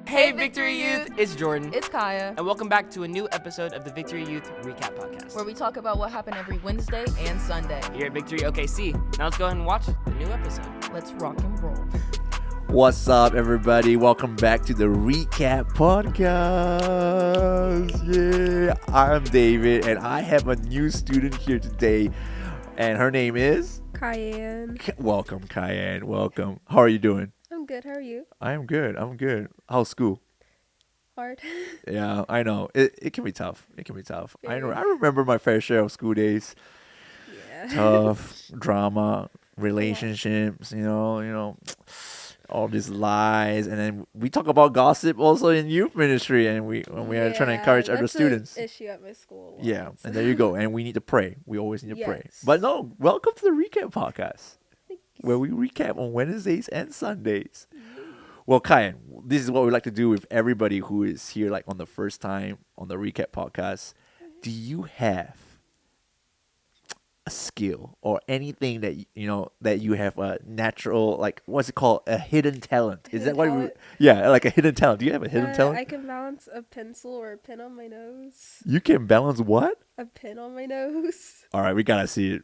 Hey Victory Youth, it's Jordan. It's Kaya, And welcome back to a new episode of the Victory Youth Recap Podcast. where we talk about what happened every Wednesday and Sunday. Here at Victory OKC. Now let's go ahead and watch the new episode. Let's rock and roll. What's up, everybody? Welcome back to the Recap Podcast. Yeah, I'm David, and I have a new student here today, and her name is Cayenne. Welcome, Cayenne. Welcome. How are you doing? I'm good. How are you? I am good. I'm good. How's school? Hard. Yeah, I know. It can be tough. It can be tough. I Very. remember my fair share of school days. Yeah. Tough drama, relationships. You know. All these lies, and then we talk about gossip also in youth ministry, and we are trying to encourage other students. That's an issue at my school. Yeah, and there you go. And we need to pray. We always need to pray. Yes. But no, welcome to the Recap Podcast, where we recap on Wednesdays and Sundays. Well, Kyan, this is what we like to do with everybody who is here, like on the first time on the Recap Podcast. Do you have a skill or anything that that you have a natural, like, what's it called, a hidden talent? Is that what? Yeah, like a hidden talent. Do you have a hidden talent? I can balance a pencil or a pen on my nose. You can balance what? A pen on my nose. All right, we gotta see it.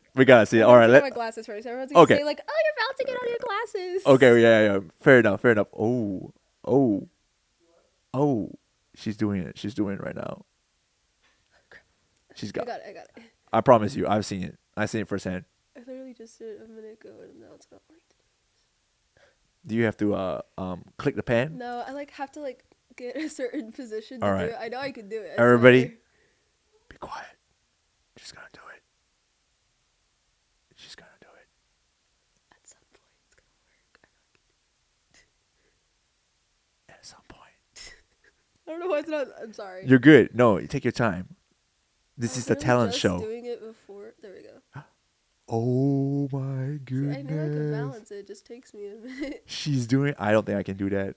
All right, Take my glasses first. Everyone's gonna Okay. say like, "Oh, you're balancing it on your glasses." Okay, yeah. Fair enough. Oh. She's doing it. She's doing it right now. She's I got. got it. I promise you, I've seen it. I've seen it firsthand. I literally just did it a minute ago, and now it's not working. Do you have to click the pen? No, I have to get a certain position All to right. do it. I know I can do it. I Everybody, swear. be quiet. She's gonna do it. She's gonna do it. At some point, it's gonna work. At some point. I don't know why it's not. I'm sorry. You're good. No, you take your time. This is the Literally talent just show. Doing it before. There we go. Oh my See, goodness. I know I can balance it. It just takes me a minute. She's doing. I don't think I can do that.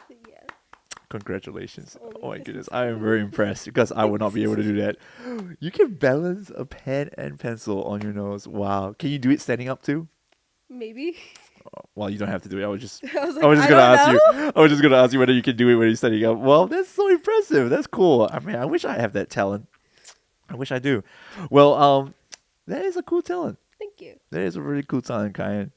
Yeah. Congratulations. Only Oh my because goodness. it's I am very impressed because I would not be able to do that. You can balance a pen and pencil on your nose. Wow. Can you do it standing up too? Maybe. Well, you don't have to do it. I was just I was like, I was just I gonna don't ask know. you. I was just gonna ask you whether you can do it when you're standing up. Well, that's so impressive. That's cool. I mean, I wish I have that talent. I wish I do. Well, that is a cool talent. Thank you. That is a really cool talent, Kyan.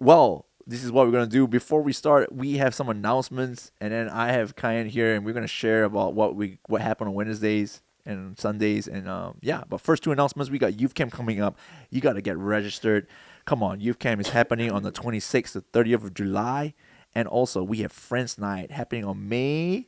Well, this is what we're gonna do. Before we start, we have some announcements, and then I have Kyan here, and we're gonna share about what happened on Wednesdays and Sundays, and yeah. But first, two announcements: we got youth camp coming up. You got to get registered. Come on, youth camp is happening on the 26th to 30th of July, and also we have Friends Night happening on May.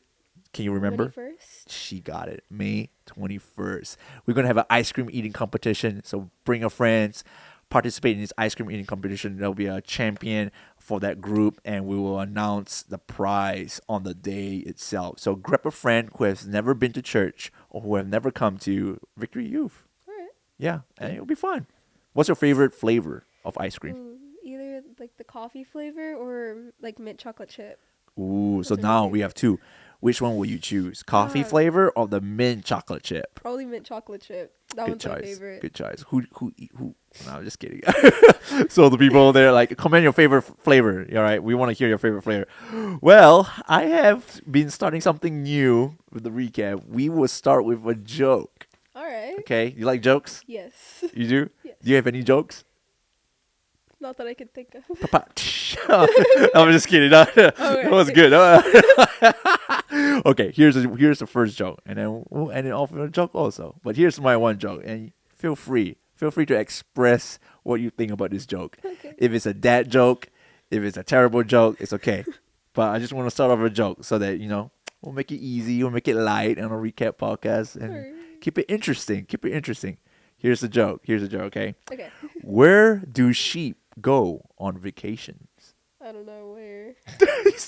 Can you remember? 21st? She got it. May 21st. We're going to have an ice cream eating competition. So bring your friends, participate in this ice cream eating competition. There'll be a champion for that group, and we will announce the prize on the day itself. So grab a friend who has never been to church or who have never come to Victory Youth. All right. Yeah, and it'll be fun. What's your favorite flavor of ice cream? Either the coffee flavor or mint chocolate chip. Ooh, so Those are my now we favorite. have two. Which one will you choose? Coffee flavor or the mint chocolate chip? Probably mint chocolate chip. That Good one's my choice. favorite. Good choice. Who? No, I'm just kidding. So the people there, comment your favorite flavor. All right, we want to hear your favorite flavor. Well, I have been starting something new with the recap. We will start with a joke. All right. Okay, you like jokes? Yes. You do? Yes. Do you have any jokes? Not that I can think of. Papa. I'm just kidding. No, that was good. Okay, here's the first joke, and then we'll end it off with a joke also. But here's my one joke, and feel free to express what you think about this joke. Okay. If it's a dad joke, if it's a terrible joke, it's okay. But I just want to start off with a joke so that we'll make it easy, we'll make it light on a recap podcast, and Alright. keep it interesting. Here's the joke. Okay. Okay. Where do sheep go on vacations? I don't know where.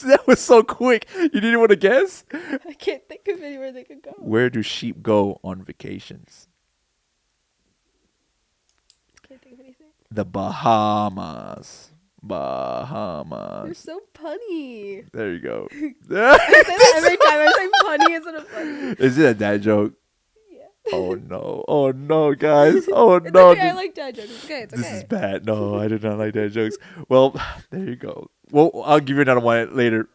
That was so quick. You didn't want to guess? I can't think of anywhere they could go. Where do sheep go on vacations? Can't think of anything. The Bahamas. You're so punny. There you go. I say that every time I say punny instead of funny. Is it a dad joke? Yeah. Oh no. Oh no, guys. Oh It's no. okay. I like dad jokes. It's okay. It's okay. This is bad. No, I did not like that jokes. Well, there you go. Well, I'll give you another one later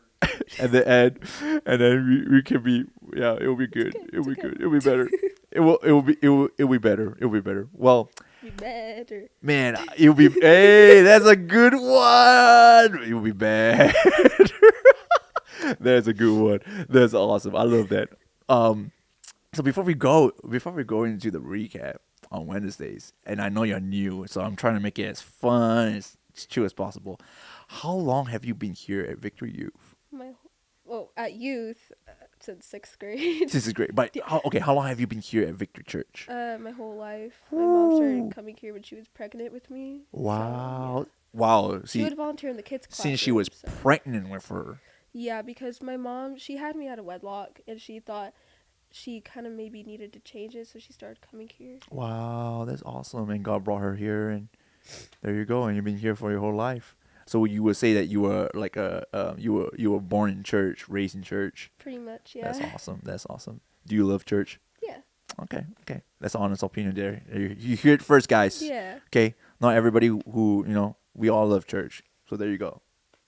at the end, and then we can be, yeah, it'll be good. okay, It'll be it's okay. good. It'll be better. It'll be better. It'll be better. Well, Be better. man, it'll be. Hey, that's a good one. It'll be bad. That's a good one. That's awesome. I love that. So before we go into the recap on Wednesdays, and I know you're new, so I'm trying to make it as fun, as chill as possible. How long have you been here at Victory Youth? At youth since 6th grade. This is great, but how long have you been here at Victory Church? My whole life. My mom started coming here when she was pregnant with me. Wow, So, wow. yeah. She would volunteer in the kids' class. Since she was pregnant with her. Yeah, because my mom, she had me out of wedlock, and she thought she kind of maybe needed to change it, so she started coming here. Wow, that's awesome, and God brought her here, and there you go, and you've been here for your whole life. So you would say that you were like you were born in church, raised in church. Pretty much, yeah. That's awesome. That's awesome. Do you love church? Yeah. Okay. That's an honest opinion there. You hear it first, guys. Yeah. Okay. Not everybody who we all love church. So there you go.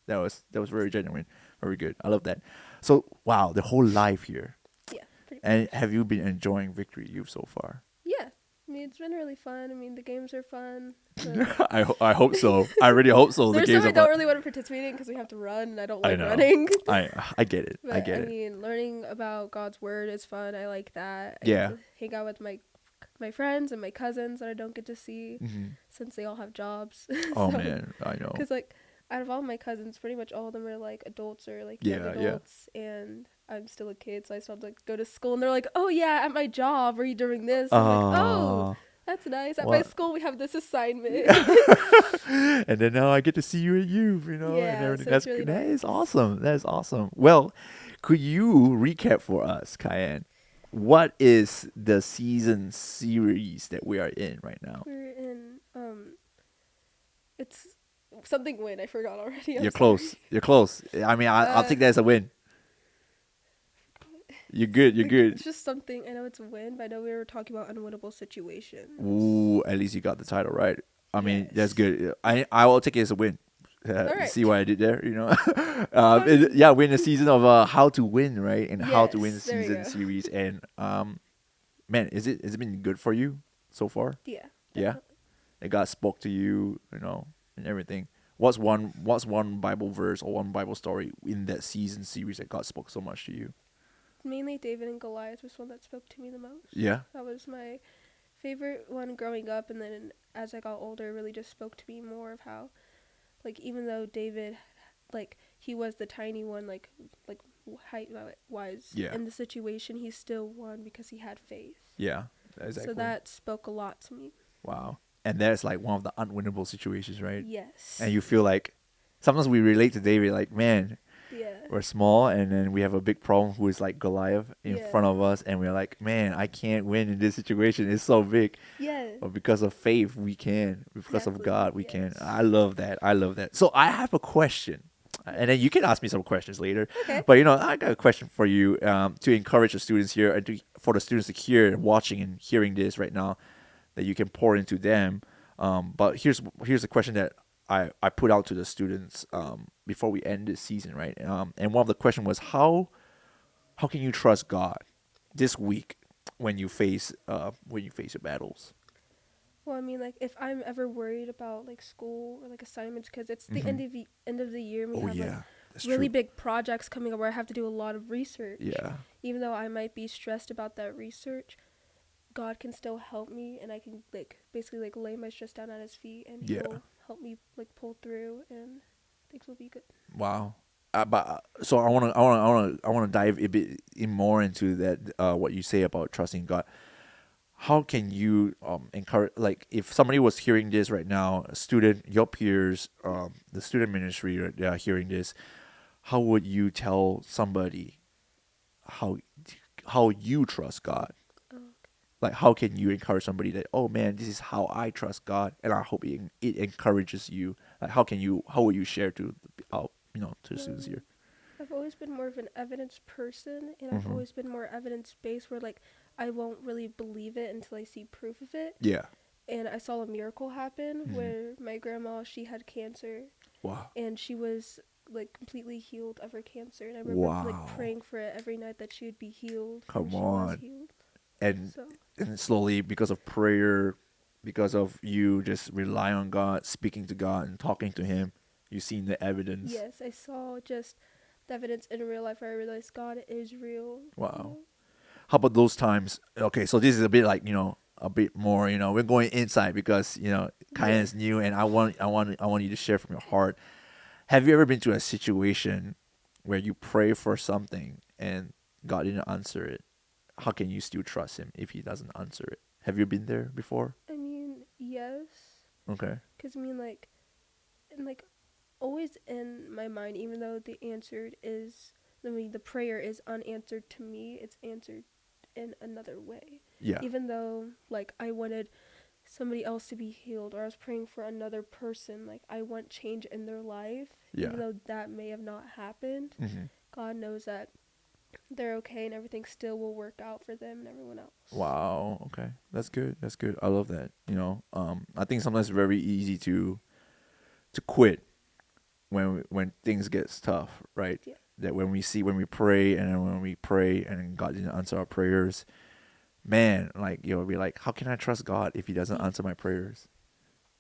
That was very genuine. Very good. I love that. So wow, the whole life here. Yeah. Pretty much. And have you been enjoying Victory Youth so far? Yeah. I mean, it's been really fun. I mean, the games are fun. I hope so. I really hope so. There's the games some I are don't fun. really want to participate in because we have to run, and I don't like know. running. I get it. But, I get it. mean, learning about God's word is fun. I like that. I Yeah. get to hang out with my friends and my cousins that I don't get to see since they all have jobs. Oh man, I know. Because out of all my cousins, pretty much all of them are like adults or like Yeah, young yeah. adults, and I'm still a kid, so I still have to go to school. And they're like, "Oh yeah, at my job, are you doing this?" I'm like, "Oh, that's nice. At my school, we have this assignment." And then now I get to see you at youth, and Yeah, everything. so That's it's really that nice. is awesome. That is awesome. Well, could you recap for us, Cayenne? What is the season series that we are in right now? We're in it's something win. I forgot already. I'm You're sorry. close. You're close. I mean, I'll take that as a win. You're good. You're good. It's just something. I know it's a win, but I know we were talking about unwinnable situations. Ooh, at least you got the title right. I mean, that's Yes. good. I will take it as a win. right. See what I did there, we're in the season of how to win, right? And how to win the Yes, there we season go. series. And man, has it been good for you so far? Yeah. Yeah. That God spoke to you, and everything. What's one Bible verse or one Bible story in that season series that God spoke so much to you? Mainly David and Goliath was one that spoke to me the most. Yeah. That was my favorite one growing up, and then as I got older, it really just spoke to me more of how, like, even though David, like, he was the tiny one, like height-wise Yeah. in the situation, he still won because he had faith. Yeah. Exactly. So that spoke a lot to me. Wow. And that's like one of the unwinnable situations, right? Yes. And you feel like sometimes we relate to David, like, man, Yeah. we're small, and then we have a big problem who is like Goliath in Yeah. front of us, and we're like, man, I can't win in this situation. It's so big. Yeah. But because of faith, we can. Because of Exactly, God, we can. yes. I love that. I love that. So I have a question, and then you can ask me some questions later. Okay. But I got a question for you to encourage the students here, and for the students to hear and watching and hearing this right now, that you can pour into them. But here's the question that I put out to the students before we end this season, right? And one of the question was how can you trust God this week when you face your battles? Well, I mean, like, if I'm ever worried about, like, school or, like, assignments, because it's the end of the year, and we have, like, that's really true. big projects coming up where I have to do a lot of research. Yeah, Even though I might be stressed about that research, God can still help me, and I can, like, basically, like, lay my stress down at his feet, and Yeah. he'll help me, like, pull through, and things will be good. wow. So I wanna dive a bit in more into that what you say about trusting God. How can you encourage, like, if somebody was hearing this right now, a student, your peers, the student ministry, they are hearing this, how would you tell somebody how you trust God? Like, how can you encourage somebody that, oh man, this is how I trust God, and I hope it encourages you. Like, how will you share to the students here? I've always been more of an evidence person, and I've always been more evidence-based, where, like, I won't really believe it until I see proof of it. Yeah. And I saw a miracle happen Mhm. where my grandma, she had cancer, Wow. and she was like completely healed of her cancer. And I remember Wow. like praying for it every night that she would be healed. Come and she on. was healed. And So and slowly, because of prayer, because of you just rely on God, speaking to God and talking to Him, you've seen the evidence. yes, I saw just the evidence in real life where I realized God is real. Wow. How about those times? Okay, so this is a bit like, a bit more, we're going inside because, Kyan is new, and I want you to share from your heart. Have you ever been to a situation where you pray for something and God didn't answer it? How can you still trust Him if He doesn't answer it? Have you been there before? I mean, yes. Okay. Because I mean, like, and like, always in my mind, even though the prayer is unanswered to me, it's answered in another way. Yeah. Even though, like, I wanted somebody else to be healed, or I was praying for another person, like, I want change in their life, Yeah. even though that may have not happened. Mm-hmm. God knows that they're okay and everything still will work out for them and everyone else. Wow. Okay. That's good. That's good. I love that. I think sometimes it's very easy to quit when things gets tough, right? Yeah. That when we pray and then when we pray and God didn't answer our prayers, man, like we're like, how can I trust God if He doesn't answer my prayers?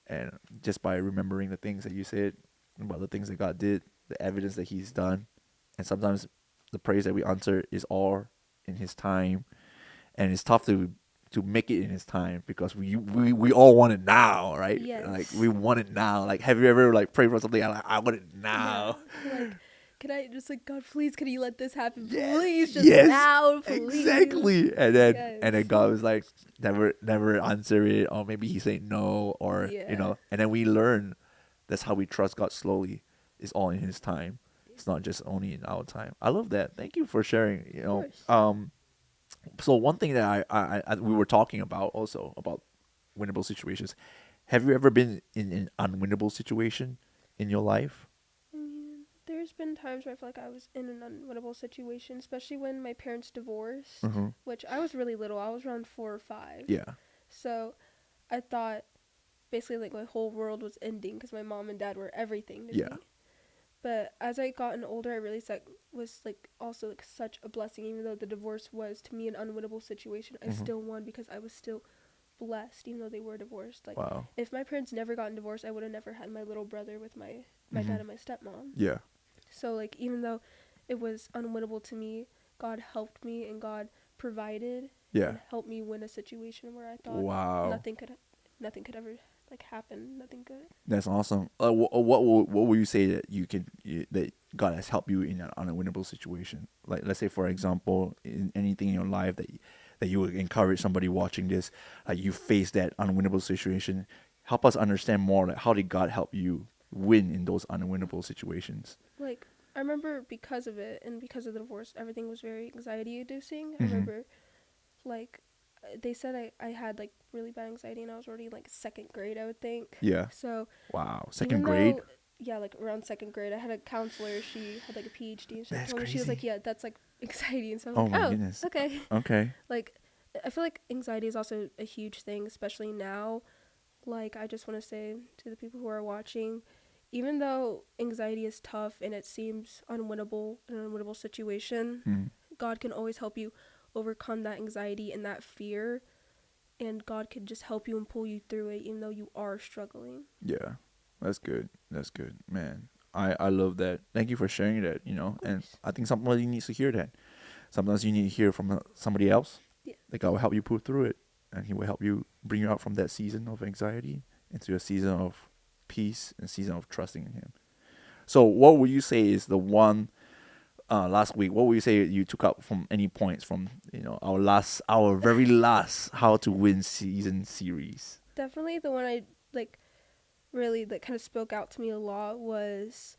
And just by remembering the things that you said about the things that God did, the evidence that He's done, and sometimes the prayers that we answer is all in His time, and it's tough to make it in His time because we all want it now, right? Yes. Like we want it now. Like, have you ever like prayed for something and like, I want it now? Yeah. Like, can I just like, God, please, can you let this happen? Yes. Please, just Yes. now, please. Exactly. And then Yes. God was like, never answer it, or maybe He said no, or Yeah. and then we learn that's how we trust God slowly. It's all in His time. It's not just only in our time. I love that. Thank you for sharing. Of course. So one thing that I we were talking about also about winnable situations. Have you ever been in an unwinnable situation in your life? I mean, there's been times where I feel like I was in an unwinnable situation, especially when my parents divorced, Mm-hmm. which I was really little. I was around 4 or 5. Yeah. So I thought basically like my whole world was ending because my mom and dad were everything to Yeah. me. But as I gotten older, I realized that was like also like such a blessing. Even though the divorce was to me an unwinnable situation, I Mhm. still won because I was still blessed, even though they were divorced. Like, Wow. if my parents never gotten divorced, I would have never had my little brother with my dad Mhm. and my stepmom. Yeah. So like, even though it was unwinnable to me, God helped me and God provided Yeah. and helped me win a situation where I thought Wow. nothing could ever like happen. Nothing good. That's awesome. What would you say that that God has helped you in an unwinnable situation? Like, let's say for example, in anything in your life that you would encourage somebody watching this, like you face that unwinnable situation. Help us understand more. Like, how did God help you win in those unwinnable situations? Like, I remember because of it and because of the divorce, everything was very anxiety inducing. I Mhm. remember, like, they said I had, like, really bad anxiety and I was already, like, 2nd grade, I would think. Yeah. So, Wow. even Second grade. though, yeah, like, around 2nd grade, I had a counselor, she had, like, a PhD, and she That's told me, she was like, crazy. yeah, that's, like, anxiety. And so I was Oh like, my oh, goodness. okay. Okay. Like, I feel like anxiety is also a huge thing, especially now. Like, I just want to say to the people who are watching, even though anxiety is tough and it seems unwinnable, an unwinnable situation, Mm. God can always help you overcome that anxiety and that fear, and God can just help you and pull you through it, even though you are struggling. Yeah. That's good. That's good, man. I love that. Thank you for sharing that. And course. I think somebody needs to hear that. Sometimes you need to hear from somebody else. Yeah. That God will help you pull through it, and He will help you bring you out from that season of anxiety into a season of peace and season of trusting in Him. So, what would you say is the one last week? What would you say you took out from any points from our very last How to Win season series? Definitely the one I really that kind of spoke out to me a lot was,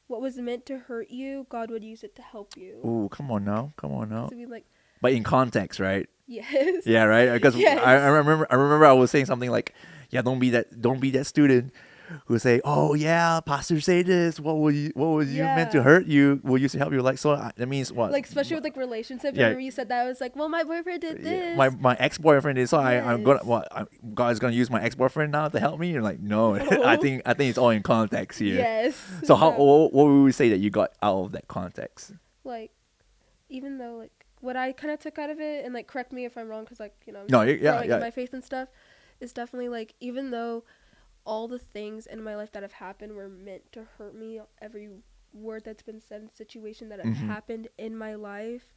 what was meant to hurt you, God would use it to help you. Ooh, come on now. 'Cause I mean, like, But in context, right? yes. Yeah, right. Because Yes. I remember I was saying something like, "Yeah, don't be that student who say, "Oh yeah, pastor say this. What was you meant to Yeah. hurt you? Will you to help you?" Like, so that means what? Like especially with like relationships. Yeah. I remember you said that. I was like, well, my boyfriend did this. My ex boyfriend is, so I'm gonna Yes. God is gonna use my ex boyfriend now to help me. You're like, no, No. I think it's all in context here. Yes. So how No. what would we say that you got out of that context? Like, even though like what I kind of took out of it, and like correct me if I'm wrong, because like I'm No, still growing yeah. in my faith and stuff, is definitely like even though all the things in my life that have happened were meant to hurt me, every word that's been said, situation that have happened in my life,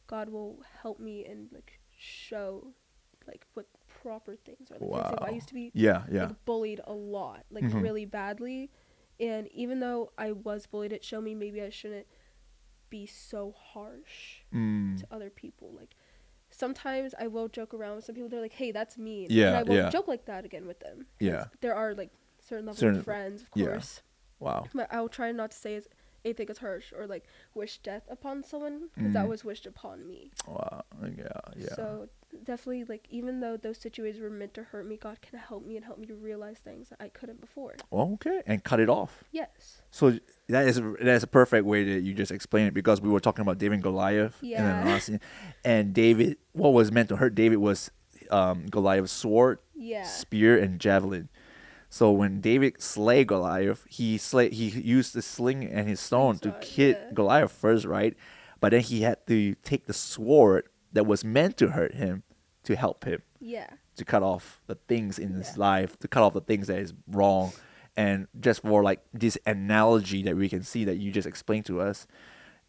God will help me and like show like what proper things are. Like, for example, I used to be like, bullied a lot, like really badly, and even though I was bullied, it showed me maybe I shouldn't be so harsh to other people. Like sometimes I will joke around with some people. They're like, "Hey, that's mean," and I won't joke like that again with them. Yeah, there are like certain levels of friends, of course. Wow. But I'll try not to say anything is harsh or like wish death upon someone, because that was wished upon me. Wow. Yeah. So definitely, like even though those situations were meant to hurt me, God can help me and help me to realize things that I couldn't before. Okay, and cut it off. Yes. So that is a perfect way that you just explain it, because we were talking about David and Goliath. Yeah. And David, what was meant to hurt David was Goliath's sword, Yeah. spear, and javelin. So when David slayed Goliath, he used the sling and his stone to hit Goliath first, right? But then he had to take the sword that was meant to hurt him to help him. Yeah. To cut off the things in his life, to cut off the things that is wrong. And just for like this analogy that we can see that you just explained to us,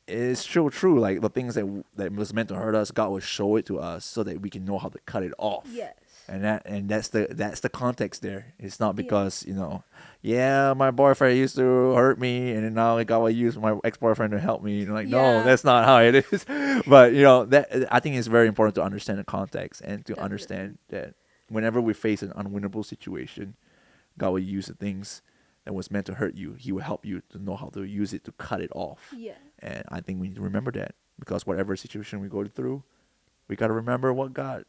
it's still true. Like the things that was meant to hurt us, God will show it to us so that we can know how to cut it off. Yes. And that's the context there. It's not because my boyfriend used to hurt me, and then now God will use my ex-boyfriend to help me. And like, no, that's not how it is. But that I think it's very important to understand the context and to understand that whenever we face an unwinnable situation, God will use the things that was meant to hurt you. He will help you to know how to use it to cut it off. Yeah. And I think we need to remember that, because whatever situation we go through, we got to remember what God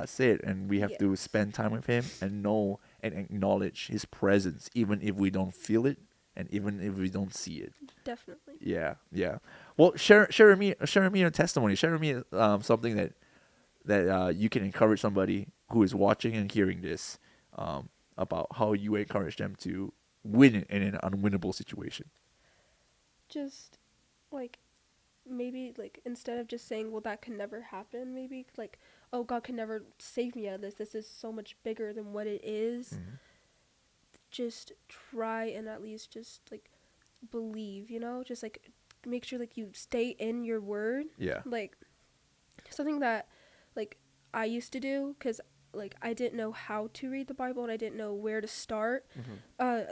said, and we have to spend time with Him and know and acknowledge His presence, even if we don't feel it and even if we don't see it. Definitely. Yeah. Well, share with me a testimony. Share with me something that you can encourage somebody who is watching and hearing this about how you encourage them to win in an unwinnable situation. Just like maybe like instead of just saying, well, that can never happen, maybe like, oh, God can never save me out of this is so much bigger than what it is. Just try and at least just like believe, just like make sure like you stay in your word. Like something that like I used to do, because like I didn't know how to read the Bible and I didn't know where to start.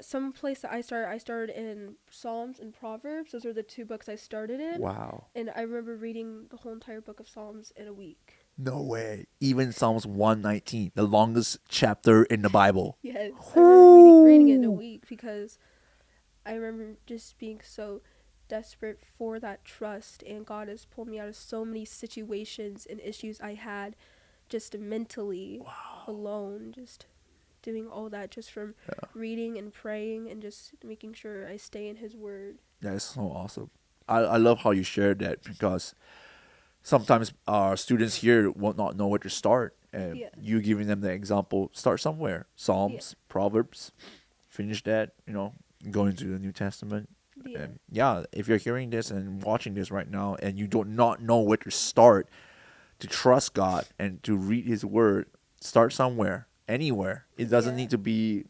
Some place that I started in Psalms and Proverbs. Those are the two books I started in. Wow. And I remember reading the whole entire book of Psalms in a week. No way. Even Psalms 119, the longest chapter in the Bible. Yes. I remember reading it in a week, because I remember just being so desperate for that trust, and God has pulled me out of so many situations and issues I had just mentally alone, just doing all that just from reading and praying and just making sure I stay in His word. That is so awesome. I love how you shared that, because sometimes our students here will not know where to start, and you giving them the example, start somewhere. Psalms, Proverbs, finish that, go into the New Testament. And if you're hearing this and watching this right now and you do not know where to start to trust God and to read His word, start somewhere, anywhere. It doesn't need to be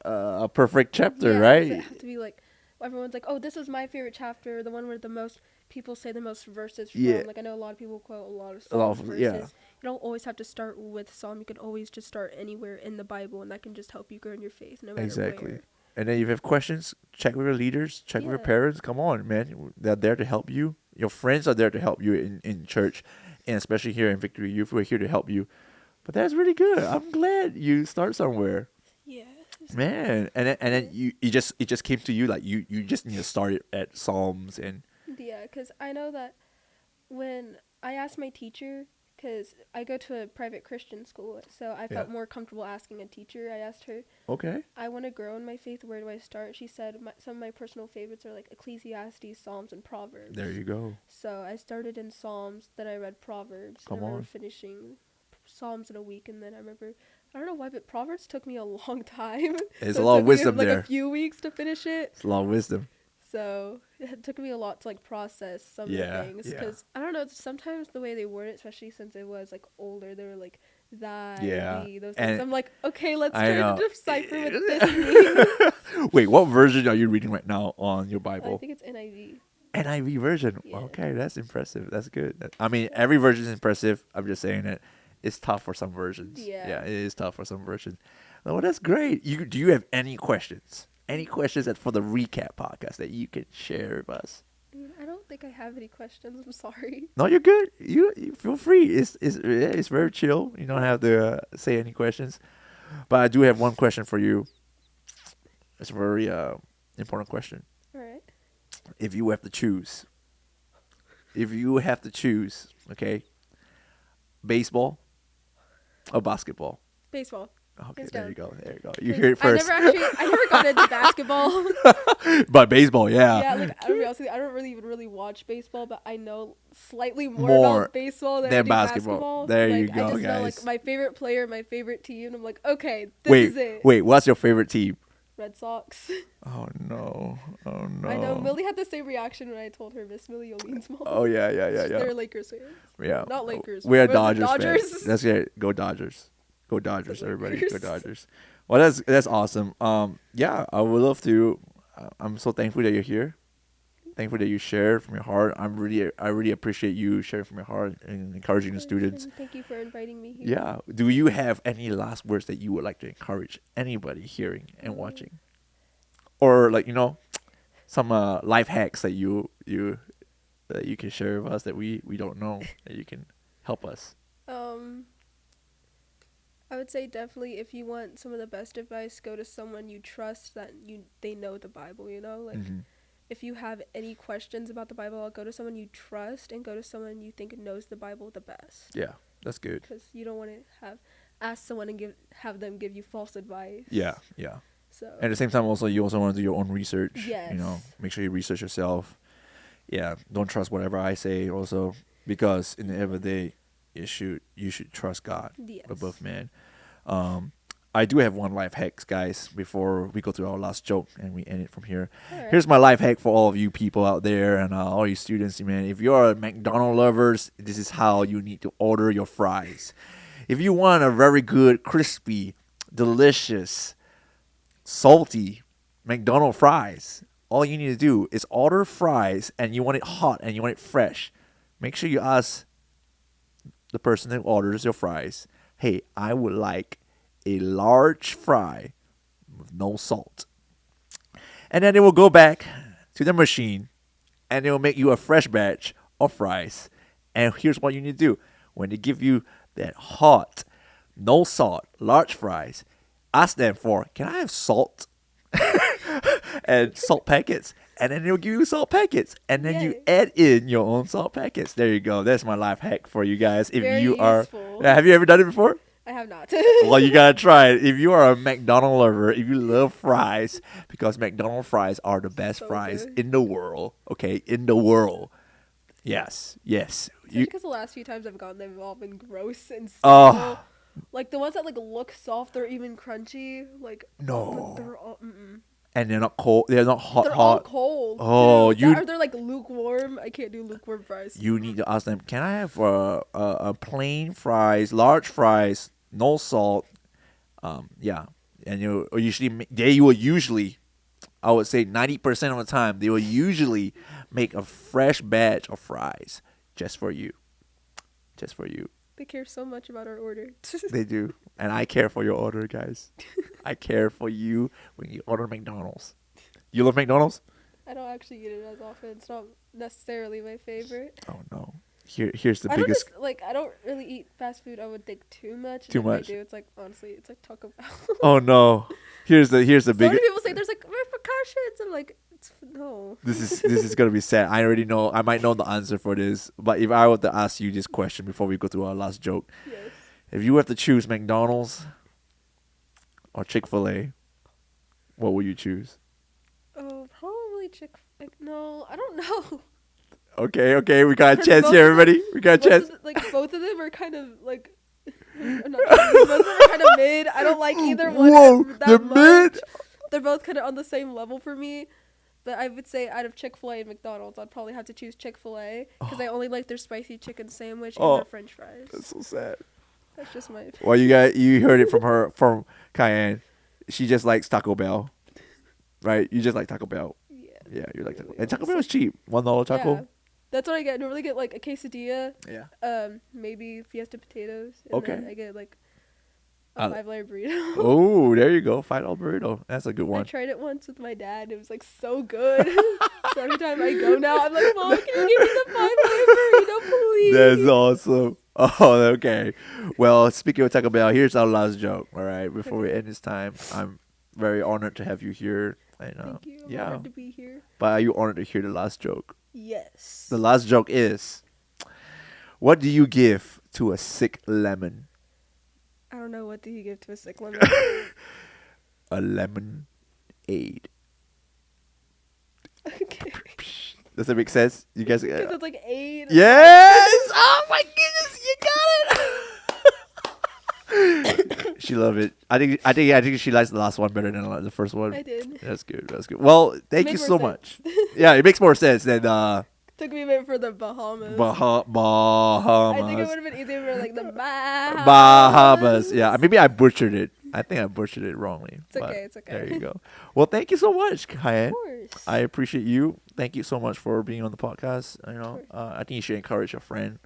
a perfect chapter, right? It doesn't have to be like everyone's like, oh, this is my favorite chapter, the one where the most people say the most verses from. Like I know a lot of people quote a lot of Psalms verses. You don't always have to start with Psalm. You can always just start anywhere in the Bible, and that can just help you grow in your faith no matter where. And then if you have questions, check with your leaders, check with your parents. Come on, man. They're there to help you. Your friends are there to help you in church, and especially here in Victory Youth, we're here to help you. But that's really good. I'm glad you start somewhere. Yeah. Man, and then it just came to you like you just need to start it at Psalms and. Yeah, because I know that when I asked my teacher, Because I go to a private Christian school, so I felt more comfortable asking a teacher. I asked her, Okay. I want to grow in my faith. Where do I start? She said some of my personal favorites are like Ecclesiastes, Psalms, and Proverbs. There you go. So I started in Psalms, then I read Proverbs. Come and I remember on. finishing Psalms in a week, and then I remember, I don't know why, but Proverbs took me a long time. There's So a it lot took of me, wisdom like there. a few weeks to finish it. It's a lot of wisdom. So it took me a lot to like process some of the things, because I don't know, sometimes the way they word it, especially since it was like older, they were like that, the, those things. And I'm like, okay, let's I try know. to decipher what this means. Wait, what version are you reading right now on your I Bible? think it's NIV. NIV version. Yeah. Okay, that's impressive. That's good. I mean, every version is impressive. I'm just saying it. It's tough for some versions. Yeah. It is tough for some versions. Oh, that's great. Do you have any questions? Any questions for the recap podcast that you can share with us? I mean, I don't think I have any questions. I'm sorry. No, you're good. You feel free. It's very chill. You don't have to say any questions. But I do have one question for you. It's a very important question. All right. If you have to choose, okay, baseball or basketball? Baseball. Okay, Hands there down. you go. There you go. You hear it first. I never got into basketball. But baseball, Yeah, like I don't know, I don't really watch baseball, but I know slightly more about baseball than I do basketball. There like, you go, I just know guys. like my favorite player, my favorite team. I'm like, okay, this is it. Wait, what's your favorite team? Red Sox. Oh no. I know Millie had the same reaction when I told her Miss Millie Jolene's mom. Oh yeah. They're Lakers fans. Yeah. Not Lakers. We're What is it, Dodgers Dodgers? fans. That's great. Go Dodgers. Go Dodgers, everybody. Go Lakers. Dodgers. Well, that's awesome. Yeah, I would love to. I'm so thankful that you're here. Thankful that you share from your heart. I really appreciate you sharing from your heart and encouraging the students. Thank you for inviting me here. Yeah. Do you have any last words that you would like to encourage anybody hearing and watching, or like some life hacks that you can share with us that we don't know that you can help us? I would say definitely if you want some of the best advice, go to someone you trust that they know the Bible, like if you have any questions about the Bible, I'll go to someone you trust and go to someone you think knows the Bible the best. Yeah, that's good. Because you don't want to ask someone and have them give you false advice. Yeah. So At the same time, you also want to do your own research. Yes. Make sure you research yourself. Yeah, don't trust whatever I say also, because in the end of the day, you should trust God above man. I do have one life hack, guys, before we go to our last joke and we end it from here. Right. Here's my life hack for all of you people out there and all you students, man. If you're a McDonald's lovers, this is how you need to order your fries. If you want a very good, crispy, delicious, salty McDonald's fries, all you need to do is order fries, and you want it hot and you want it fresh. Make sure you ask the person that orders your fries, hey, I would like a large fry with no salt. And then they will go back to the machine and they will make you a fresh batch of fries. And here's what you need to do. When they give you that hot, no salt, large fries, ask them for, can I have salt? And salt packets. And then they'll give you salt packets. And then you add in your own salt packets. There you go. That's my life hack for you guys. If Very you are useful. Have you ever done it before? I have not. Well, you gotta try it. If you are a McDonald's lover, if you love fries, because McDonald's fries are the best So fries good. in the world. Okay, in the world. Yes. Because the last few times I've gotten them have all been gross and Oh. stale. Like the ones that like look soft or even crunchy. Like No. they're all And they're not cold. They're not hot. they're all cold. Oh, too. Or they're like lukewarm. I can't do lukewarm fries. You need to ask them, can I have a plain fries, large fries, no salt? Yeah. And they will usually, I would say 90% of the time, they will usually make a fresh batch of fries just for you. Just for you. They care so much about our order. They do. And I care for your order, guys. I care for you when you order McDonald's. You love McDonald's? I don't actually eat it as often. It's not necessarily my favorite. Oh, no. Here's the I biggest. I don't really eat fast food. I would think too much. Too and much. If I do, it's like honestly, it's like Taco Bell. Oh, no. Here's the So many biggest. people say there's like repercussions. I'm like, No. This is gonna be sad. I already know. I might know the answer for this, but if I were to ask you this question before we go to our last joke, Yes. if you have to choose McDonald's or Chick-fil-A, what will you choose? Oh, probably no, I don't know. Okay, we got a Because chance both here, of them- everybody. We got a chance. Both of them are kind of like. I'm not kidding, both of them are kind of mid. I don't like either one. Whoa, that they're much. mid. They're both kind of on the same level for me. But I would say out of Chick-fil-A and McDonald's, I'd probably have to choose Chick-fil-A because I only like their spicy chicken sandwich and their French fries. That's so sad. That's just my. Well, you heard it from Cayenne. She just likes Taco Bell, right? You just like Taco Bell. Yeah, you like Taco. And Taco Bell is cheap. $1 taco. Yeah. That's what I get. I normally get like a quesadilla. Yeah. Maybe Fiesta potatoes. And Okay. Then I get like a 5-layer burrito. Oh, there you go. $5 burrito. That's a good I one. tried it once with my dad. It was like so good. So every time I go now, I'm like, Mom, can you give me the 5-layer burrito, please? That's awesome. Oh, okay. Well, speaking of Taco Bell, here's our last joke. All right, before we end this time, I'm very honored to have you here. I know. Thank you. I'm honored to be here. But are you honored to hear the last joke? Yes. The last joke is, what do you give to a sick lemon? I don't know, what do you give to a sick lemon? A lemonade. Okay. Does that make sense? You guys? Because it's like 8. Yes! Oh my goodness, you got it! She loved it. I think she likes the last one better than the first one. I did. That's good. That's good. Well, thank Made you more so sense. much. Yeah, it makes more sense than Took me a minute for the Bahamas. Bahamas. I think it would have been easier for like the Bahamas. Bahamas. Yeah, maybe I butchered it. I think I butchered it wrongly. It's okay. It's okay. There you go. Well, thank you so much, Cayenne. Of course. I appreciate you. Thank you so much for being on the podcast. You know, I think you should encourage your friend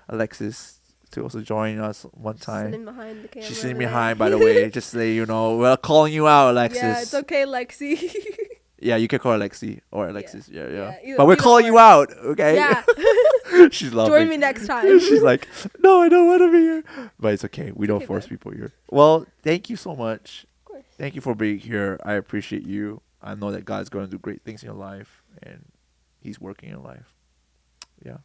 Alexis to also join us one time. Sitting behind the camera. She's sitting over there. behind, by the way. Just so you know, we're calling you out, Alexis. Yeah, it's okay, Lexi. Yeah, you can call her Lexi or Alexis. Yeah. either- But we're either calling or. you out, okay? Yeah. She's loving. Join me next time. She's like, no, I don't want to be here. But it's okay. We don't okay, force bud. people here. Well, thank you so much. Of course. Thank you for being here. I appreciate you. I know that God's going to do great things in your life, and He's working in your life. Yeah.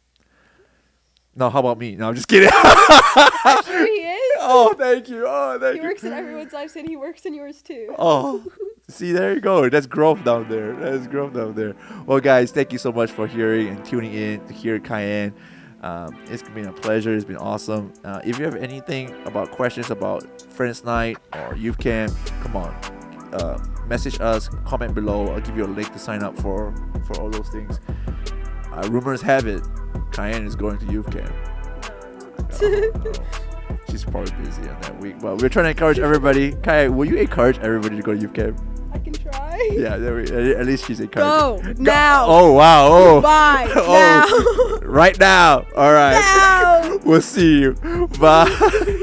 No, how about me? No, I'm just kidding. I'm sure he is. Oh, thank you. Oh, thank He you. works in everyone's lives and he works in yours too. Oh, see, there you go. That's growth down there. That's growth down there. Well, guys, thank you so much for hearing and tuning in to hear Cayenne. It's been a pleasure. It's been awesome. If you have anything about questions about Friends Night or Youth Camp, come on. Message us, comment below. I'll give you a link to sign up for all those things. Rumors have it, Cayenne is going to Youth Camp. She's probably busy on that week, but we're trying to encourage everybody. Cayenne, will you encourage everybody to go to Youth Camp? I can try. Yeah, at least she's encouraging. Go now. Oh, wow. Oh. Bye. Oh. Right now. All right. Now. We'll see you. Bye.